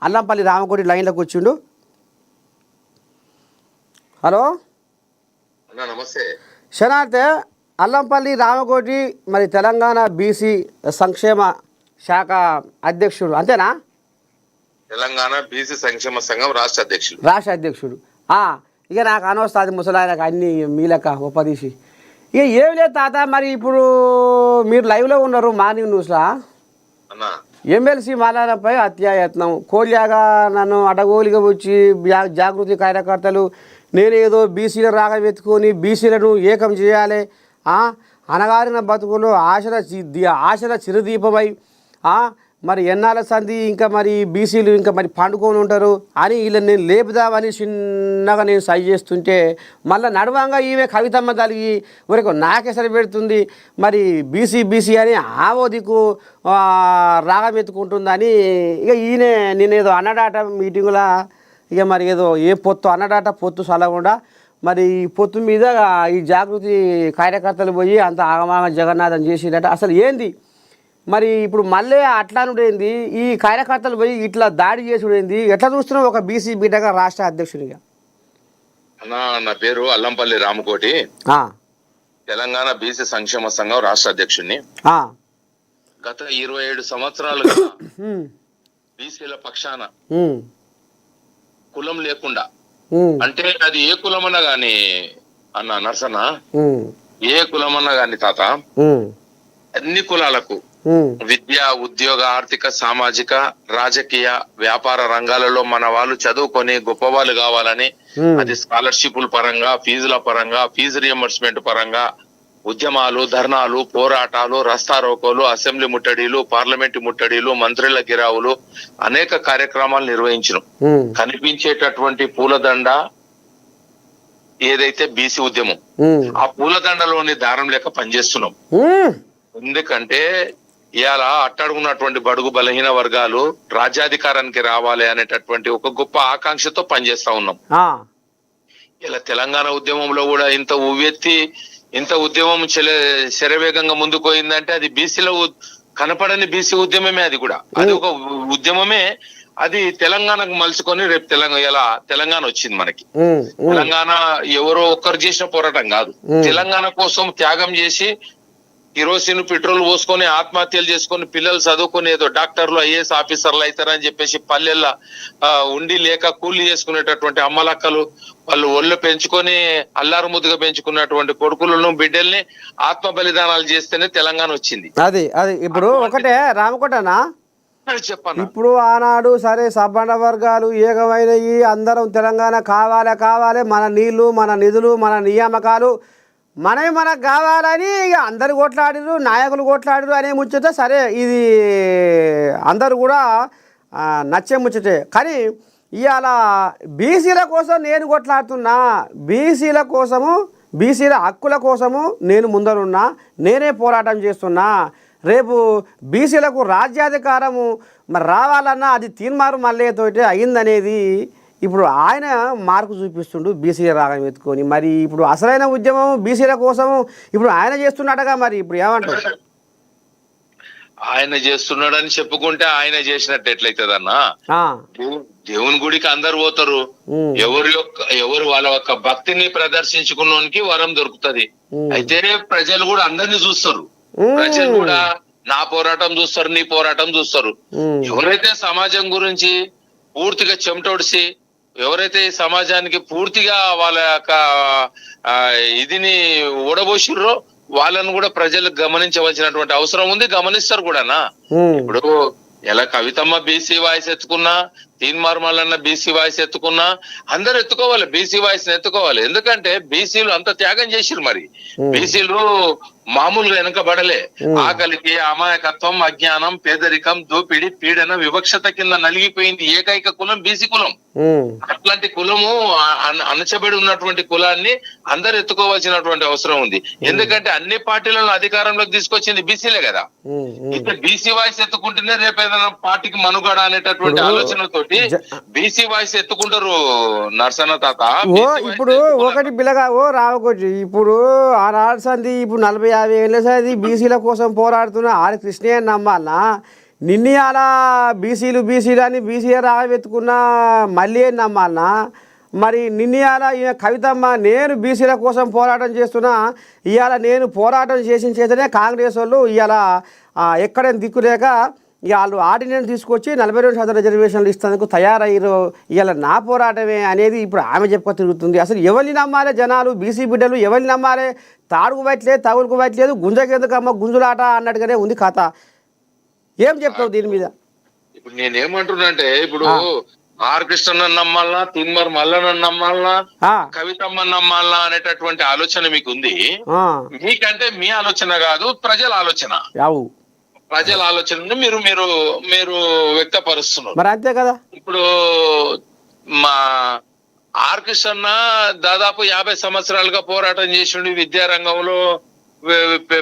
అల్లంపల్లి రామకోటి లైన్లోకి వచ్చిండు. హలో నమస్తే. శనార్థే అల్లంపల్లి రామకోటి మరి తెలంగాణ బీసీ సంక్షేమ శాఖ అధ్యక్షుడు అంతేనా? తెలంగాణ బీసీ సంక్షేమ సంఘం రాష్ట్ర అధ్యక్షుడు. ఇక నాకు అనవస్తుంది ముసలాయనకు అన్ని మీలక ఉపదీసి. ఇక ఏం లేదు తాత, మరి ఇప్పుడు మీరు లైవ్లో ఉన్నారు మార్నింగ్ న్యూస్లా. ఎమ్మెల్సీ మాలాలపై హత్యాయత్నం, కోల్యాగా నన్ను అడగోలిగా వచ్చి జాగృతి కార్యకర్తలు నేనేదో బీసీల రాగం ఎత్తుకొని బీసీలను ఏకం చేయాలి, అనగారిన బతుకులు ఆశల చిరుదీపమై మరి ఎన్నాళ్ళ సంధి ఇంకా మరి బీసీలు ఇంకా మరి పండుకొని ఉంటారు అని వీళ్ళని నేను లేపుదామని చిన్నగా నేను సై చేస్తుంటే మళ్ళీ నడవంగా ఈమె కవితమ్మ తలిగి వరకు నాకెసరు పెడుతుంది, మరి బీసీ అని ఆవో దిక్కు రాగం ఎత్తుకుంటుందని ఇక ఈయన నేనేదో అన్నడాట మీటింగులా ఇక మరి ఏదో ఏ పొత్తు అన్నడాట పొత్తు చల్లకుండా మరి ఈ పొత్తు మీద ఈ జాగృతి కార్యకర్తలు పోయి అంత ఆగమాగ జగన్నాథం చేసిరట. అసలు ఏంది మరి ఇప్పుడు మళ్ళీ అట్లానుడేంది, ఈ కార్యకర్తలు పోయి ఇట్లా దాడి చేసుడేంది, ఎట్లా చూస్తున్నావు ఒక బీసీ బిడ్డగా రాష్ట్ర అధ్యక్షునిగా? నా పేరు అల్లంపల్లి రామకోటి, తెలంగాణ బీసీ సంక్షేమ సంఘం రాష్ట్ర అధ్యక్షుడిని. గత 27 సంవత్సరాలుగా బీసీల పక్షాన కులం లేకుండా, అంటే అది ఏ కులమన్నా గాని అన్న నర్సన్న, ఏ కులమన్నా గాని తాత, అన్ని కులాలకు విద్య, ఉద్యోగ, ఆర్థిక, సామాజిక, రాజకీయ, వ్యాపార రంగాలలో మన వాళ్ళు చదువుకొని గొప్పవాళ్ళు కావాలని, అది స్కాలర్షిప్ల పరంగా, ఫీజుల పరంగా, ఫీజు రియంబర్స్మెంట్ పరంగా ఉద్యమాలు, ధర్నాలు, పోరాటాలు, రస్తారోకోలు, అసెంబ్లీ ముట్టడీలు, పార్లమెంటు ముట్టడీలు, మంత్రుల గిరావులు, అనేక కార్యక్రమాలు నిర్వహించడం. కనిపించేటటువంటి పూలదండ ఏదైతే బీసీ ఉద్యమం, ఆ పూలదండలోని దారం లేక పనిచేస్తున్నాం. ఎందుకంటే ఇవాళ అట్టడుగున్నటువంటి బడుగు బలహీన వర్గాలు రాజ్యాధికారానికి రావాలి అనేటటువంటి ఒక గొప్ప ఆకాంక్షతో పనిచేస్తా ఉన్నాం. ఇలా తెలంగాణ ఉద్యమంలో కూడా ఇంత ఉవ్వెత్తి ఇంత ఉద్యమం శరవేగంగా ముందుకు పోయిందంటే అది బీసీలో కనపడని బీసీ ఉద్యమమే. అది కూడా అది ఒక ఉద్యమమే. అది తెలంగాణకు మలుచుకొని రేపు తెలంగాణ వచ్చింది మనకి. తెలంగాణ ఎవరో ఒక్కరు చేసిన పోరాటం కాదు. తెలంగాణ కోసం త్యాగం చేసి కిరోసిన్ పెట్రోల్ పోసుకొని ఆత్మహత్యలు చేసుకొని పిల్లలు చదువుకొని ఏదో డాక్టర్లు, ఐఏఎస్ ఆఫీసర్లు అవుతారని చెప్పేసి పల్లెల్లో ఉండి లేక కూలీ చేసుకునేటటువంటి అమ్మలక్కలు, వాళ్ళు ఒళ్ళు పెంచుకొని అల్లారు ముద్దుగా పెంచుకున్నటువంటి కొడుకులను, బిడ్డల్ని ఆత్మ బలిదానాలు చేస్తేనే తెలంగాణ వచ్చింది. అది ఇప్పుడు ఒకటే రామకోటనా చెప్పాను. ఇప్పుడు ఆనాడు సరే సబ్బండ వర్గాలు ఏకమైనవి, అందరం తెలంగాణ కావాలి, మన నీళ్లు, మన నిధులు, మన నియామకాలు మనకు కావాలని ఇక అందరు కొట్లాడిరు, నాయకులు కొట్లాడిరు అనే ముచ్చట సరే, ఇది అందరూ కూడా నచ్చే ముచ్చటే. కానీ ఇవాళ బీసీల కోసం నేను కొట్లాడుతున్నా, బీసీల కోసము, బీసీల హక్కుల కోసము నేను ముందరున్నా, నేనే పోరాటం చేస్తున్నా. రేపు బీసీలకు రాజ్యాధికారము మరి రావాలన్నా అది తీర్మారు మళ్ళీతోటి అయిందనేది ఇప్పుడు ఆయన మార్కు చూపిస్తుండు బీసీల రాగం ఎత్తుకొని. మరి ఇప్పుడు అసలైన ఉద్యమం బీసీల కోసము ఇప్పుడు ఆయన చేస్తున్నాడుగా, మరి ఇప్పుడు ఏమంటారు? ఆయన చేస్తున్నాడని చెప్పుకుంటే ఆయన చేసినట్టు ఎట్లయితదన్నా? దేవుని గుడికి అందరు పోతారు, ఎవరు వాళ్ళ యొక్క భక్తిని ప్రదర్శించుకున్నోనికి వరం దొరుకుతది. అయితే ప్రజలు కూడా అందరినీ చూస్తారు, ప్రజలు కూడా నా పోరాటం చూస్తారు, నీ పోరాటం చూస్తారు. ఎవరైతే సమాజం గురించి పూర్తిగా చెమటోడిసి, ఎవరైతే ఈ సమాజానికి పూర్తిగా వాళ్ళ యొక్క ఇదిని ఊడబోసిర్రో వాళ్ళను కూడా ప్రజలు గమనించవలసినటువంటి అవసరం ఉంది. గమనిస్తారు కూడానా. ఇప్పుడు ఎలా కవితమ్మ బీసీ వాయిస్ ఎత్తుకున్నా, తీన్మార్ మల్లన్న బీసీ వాయిస్ ఎత్తుకున్నా, అందరు ఎత్తుకోవాలి, బీసీ వాయిస్ ఎత్తుకోవాలి. ఎందుకంటే బీసీలు అంత త్యాగం చేసిరు. మరి బీసీలు మామూలుగా వెనకబడలే. ఆకలికి, అమాయకత్వం, అజ్ఞానం, పేదరికం, దోపిడి, పీడన, వివక్షత కింద నలిగిపోయింది ఏకైక కులం బీసీ కులం. అట్లాంటి కులము, అణచబడి ఉన్నటువంటి కులాన్ని అందరు ఎత్తుకోవాల్సినటువంటి అవసరం ఉంది. ఎందుకంటే అన్ని పార్టీలను అధికారంలోకి తీసుకొచ్చింది బీసీలే కదా. అయితే బీసీ వాయిస్ ఎత్తుకుంటేనే రేపు ఏదైనా పార్టీకి మనుగడ అనేటటువంటి ఆలోచనతోటి బీసీ వాయిస్ ఎత్తుకుంటారు నర్సన్న తాత. ఇప్పుడు ఒకటి బిలగా రావకొచ్చి ఇప్పుడు ఆనాడు సంది ఇప్పుడు 40-50 ఏళ్ళ సంది బీసీల కోసం పోరాడుతున్న ఆర్ కృష్ణయ్య నమ్మాలనా? నిన్ను అలా బీసీలు అని బీసీ రాగబెత్తుకున్న మళ్ళీ నమ్మాలనా? మరి నిన్నయాల కవితమ్మ నేను బీసీల కోసం పోరాటం చేస్తున్నా, ఇవాళ నేను పోరాటం చేతనే కాంగ్రెస్ వాళ్ళు ఇవాళ ఎక్కడైనా దిక్కులేక వాళ్ళు ఆర్డినెన్స్ తీసుకొచ్చి 42% రిజర్వేషన్లు ఇస్తేందుకు తయారయ్యారు. ఇవాళ నా పోరాటమే అనేది ఇప్పుడు ఆమె చెప్పుకో తిరుగుతుంది. అసలు ఎవరిని నమ్మాలి జనాలు? బీసీ బిడ్డలు ఎవరిని నమ్మాలి? తాడుకు పెట్టలేదు, తగులుకు పెట్టలేదు, గుంజకెందుకమ్మ గుంజులాట అన్నట్టుగానే ఉంది కథ. ఏం చెప్తావు దీని మీద? ఇప్పుడు నేనేమంటున్నా అంటే, ఇప్పుడు ఆర్ కృష్ణ నమ్మాలనా, తిన్మర్ మల్లన్న నమ్మాలనా, కవితమ్మ నమ్మాలనా అనేటటువంటి ఆలోచన మీకు ఉంది. మీకంటే మీ ఆలోచన కాదు, ప్రజల ఆలోచన. ప్రజల ఆలోచనను మీరు మీరు మీరు వ్యక్తపరుస్తున్నారు. మరి అంతే కదా. ఇప్పుడు మా ఆర్ కృష్ణ దాదాపు 50 సంవత్సరాలుగా పోరాటం చేసిండు విద్యారంగంలో.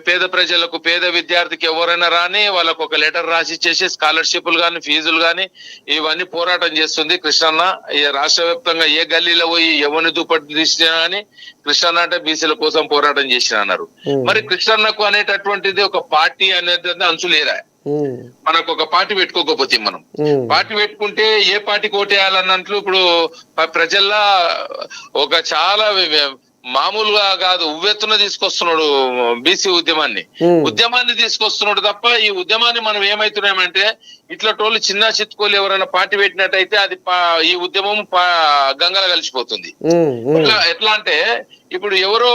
పేద ప్రజలకు, పేద విద్యార్థికి ఎవరైనా రాని వాళ్ళకు ఒక లెటర్ రాసి ఇచ్చేసి స్కాలర్షిప్లు గాని, ఫీజులు గాని ఇవన్నీ పోరాటం చేస్తుంది కృష్ణన్న. రాష్ట్ర వ్యాప్తంగా ఏ గల్లీలో పోయి ఎవరిని దుప్పటి తీసినా గానీ కృష్ణన్న అంటే బీసీల కోసం పోరాటం చేసిన అన్నారు. మరి కృష్ణన్నకు అనేటటువంటిది ఒక పార్టీ అనేది అంచు లేరా? మనకు ఒక పార్టీ పెట్టుకోకపోతే, మనం పార్టీ పెట్టుకుంటే ఏ పార్టీ కోటేయాలన్నట్లు ఇప్పుడు ప్రజల్లో ఒక చాలా మామూలుగా కాదు, ఉవ్వెత్తున తీసుకొస్తున్నాడు బీసీ ఉద్యమాన్ని తీసుకొస్తున్నాడు తప్ప ఈ ఉద్యమాన్ని మనం ఏమైతున్నామంటే ఇట్లా టోళ్ళు చిన్న చిత్తుకోలు ఎవరైనా పార్టీ పెట్టినట్టయితే అది ఈ ఉద్యమం గంగల కలిసిపోతుంది. ఎట్లా అంటే ఇప్పుడు ఎవరో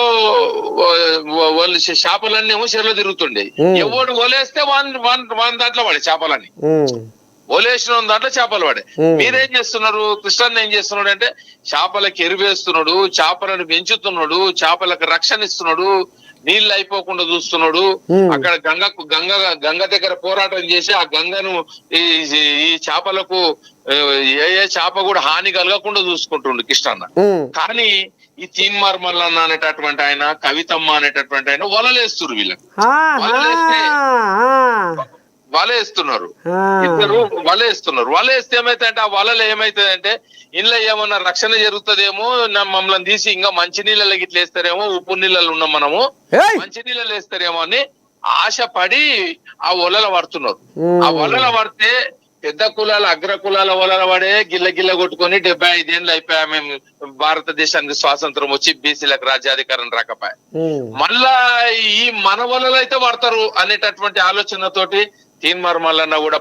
వాళ్ళు చేపలన్నీ ఏమో చెరువులో తిరుగుతుండే, ఎవడు వలేస్తే వాని దాంట్లో వాడే చేపలన్నీ, ఓలేసిన దాంట్లో చేపలు పడే. మీరేం చేస్తున్నారు? కృష్ణన్ ఏం చేస్తున్నాడు అంటే చేపలకు ఎరువేస్తున్నాడు, చేపలను పెంచుతున్నాడు, చేపలకు రక్షణ ఇస్తున్నాడు, నీళ్ళు అయిపోకుండా చూస్తున్నాడు. అక్కడ గంగ దగ్గర పోరాటం చేసి ఆ గంగను ఈ చేపలకు ఏ చేప కూడా హాని కలగకుండా చూసుకుంటుండు కృష్ణన్న. కానీ ఈ తీన్మార్ మల్లన్న అనేటటువంటి ఆయన, కవితమ్మ అనేటటువంటి ఆయన వలలేస్తున్నారు. వీళ్ళకి వలేస్తున్నారు, ఇద్దరు వలేస్తే ఏమైతుందంటే ఆ వలలు ఏమైతుందంటే ఇంట్లో ఏమన్నా రక్షణ జరుగుతుందేమో, మమ్మల్ని తీసి ఇంకా మంచి నీళ్ళకి ఇట్లా వేస్తారేమో, ఉప్పు నీళ్ళలో ఉన్నాం మనము, మంచి నీళ్ళలో వేస్తారేమో అని ఆశపడి ఆ వలల పడుతున్నారు. ఆ వలల పడితే పెద్ద కులాల, అగ్ర కులాల వలల పడే గిల్ల కొట్టుకొని 75 ఏళ్ళు అయిపోయా మేము భారతదేశానికి స్వాతంత్రం వచ్చి బీసీలకు రాజ్యాధికారం రాకపోయా, మళ్ళా ఈ మన వలలు అయితే పడతారు అనేటటువంటి ఆలోచనతోటి తీన్మార్ మల్లన్న కూడా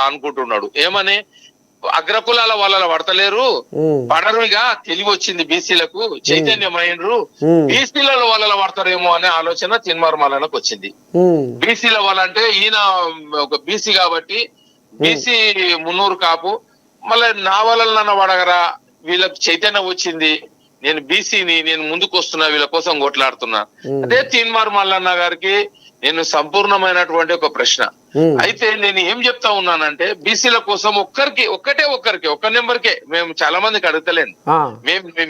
అనుకుంటున్నాడు. ఏమని? అగ్రకులాల వాళ్ళ పడతలేరు, పడరుగా తెలివి వచ్చింది బీసీలకు, చైతన్యమైనరు, బీసీల వాళ్ళ పడతారేమో అనే ఆలోచన తీన్మార్ మల్లన్నకు వచ్చింది. బీసీల వాళ్ళంటే ఈయన ఒక బీసీ కాబట్టి బీసీ 300 కాపు, మళ్ళీ నా వాళ్ళన్న పడగరా, వీళ్ళకి చైతన్యం వచ్చింది, నేను బీసీని, నేను ముందుకు వస్తున్నా, వీళ్ళ కోసం కొట్లాడుతున్నా. అదే తీన్మార్ మల్లన్న గారికి నేను సంపూర్ణమైనటువంటి ఒక ప్రశ్న. అయితే నేను ఏం చెప్తా ఉన్నానంటే బీసీల కోసం ఒక్క నెంబర్కే మేము చాలా మందికి అడగలేను,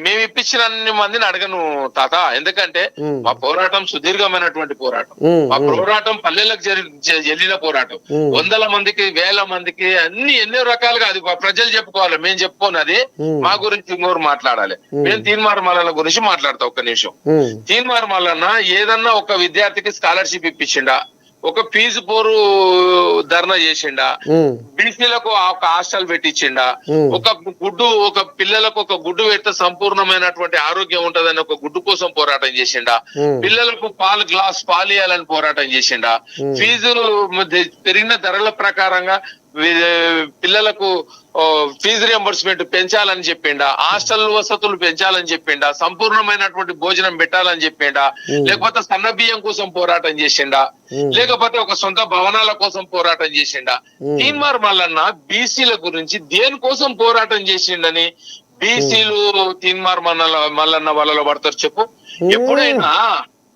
మేము ఇప్పించిన అన్ని మందిని అడగను తాత. ఎందుకంటే మా పోరాటం సుదీర్ఘమైనటువంటి పోరాటం, మా పోరాటం పల్లెలకు వెళ్ళిన పోరాటం, 100 మందికి 1000 మందికి ఎన్నో రకాలుగా అది ప్రజలు చెప్పుకోవాలి, మేము చెప్పుకోనది మా గురించి ఇంకోరు మాట్లాడాలి. మేము తీన్మార్ మల్లన్న గురించి మాట్లాడతా ఒక్క నిమిషం. తీన్మార్ మల్లన్న ఏదన్నా ఒక విద్యార్థికి స్కాలర్షిప్ ఇప్పించిండా, ఒక ఫీజు పోరు ధర్నా చేసిండా, బీసీలకు ఒక హాస్టల్ పెట్టించిండా, ఒక పిల్లలకు ఒక గుడ్డు పెడితే సంపూర్ణమైనటువంటి ఆరోగ్యం ఉంటదని ఒక గుడ్డు కోసం పోరాటం చేసిండా, పిల్లలకు గ్లాస్ పాలు ఇవ్వాలని పోరాటం చేసిండా, ఫీజులు పెరిగిన ధరల ప్రకారంగా పిల్లలకు ఫీజు రియంబర్స్మెంట్ పెంచాలని చెప్పిండా, హాస్టల్ వసతులు పెంచాలని చెప్పిండా, సంపూర్ణమైనటువంటి భోజనం పెట్టాలని చెప్పిండా, లేకపోతే సన్న బియ్యం కోసం పోరాటం చేసిండా, లేకపోతే ఒక సొంత భవనాల కోసం పోరాటం చేసిండా. తీన్మార్ మల్లన్న బీసీల గురించి దేనికోసం పోరాటం చేసిండని బీసీలు తీన్మార్ మల్లన్న వాళ్ళలో పడతారు చెప్పు? ఎప్పుడైనా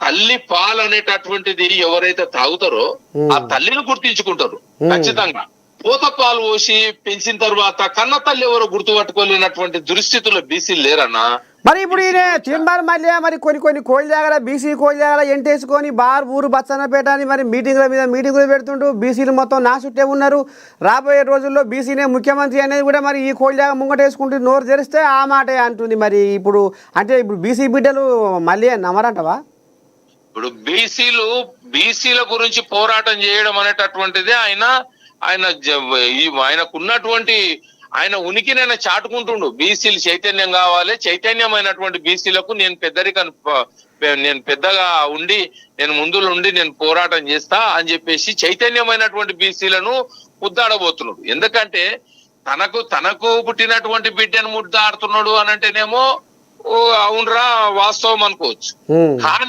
తల్లి పాలు అనేటటువంటిది ఎవరైతే తాగుతారో ఆ తల్లిని గుర్తించుకుంటారు ఖచ్చితంగా. పూత పాలు పోసి పెంచిన తర్వాత కన్న తల్లి ఎవరో గుర్తుపట్టుకోలేనటువంటి దురిస్థితుల్లో బీసీలు లేరన్నా. మరి ఇప్పుడు ఈయన తీన్మార్ మల్లయ్య మరి కొన్ని కోళ్ళ దగ్గర బీసీ కోళ్ళ దగ్గర ఎంటేసుకొని ఊరు బచ్చన్నపేట అని మరి మీటింగ్ల మీద మీటింగులు పెడుతుంటూ బీసీలు మొత్తం నా చుట్టే ఉన్నారు. రాబోయే రోజుల్లో బీసీనే ముఖ్యమంత్రి అనేది కూడా మరి ఈ కోళ్ళ దగ్గర ముంగటేసుకుంటూ నోరు తెరిస్తే ఆ మాటే అంటుంది. మరి ఇప్పుడు బీసీ బిడ్డలు మళ్ళీ నమ్మరంటవా? ఇప్పుడు బీసీల గురించి పోరాటం చేయడం అనేటటువంటిది ఆయన ఆయనకున్నటువంటి ఆయన ఉనికిని ఆయన చాటుకుంటుండు. బీసీలు చైతన్యం కావాలి, చైతన్యమైనటువంటి బీసీలకు నేను నేను పెద్దగా ఉండి నేను ముందులో ఉండి నేను పోరాటం చేస్తా అని చెప్పేసి చైతన్యమైనటువంటి బీసీలను ముద్దాడబోతున్నాడు. ఎందుకంటే తనకు పుట్టినటువంటి బిడ్డను ముద్దాడుతున్నాడు అని అంటేనేమో అవునరా వాస్తవం అనుకోవచ్చు. కానీ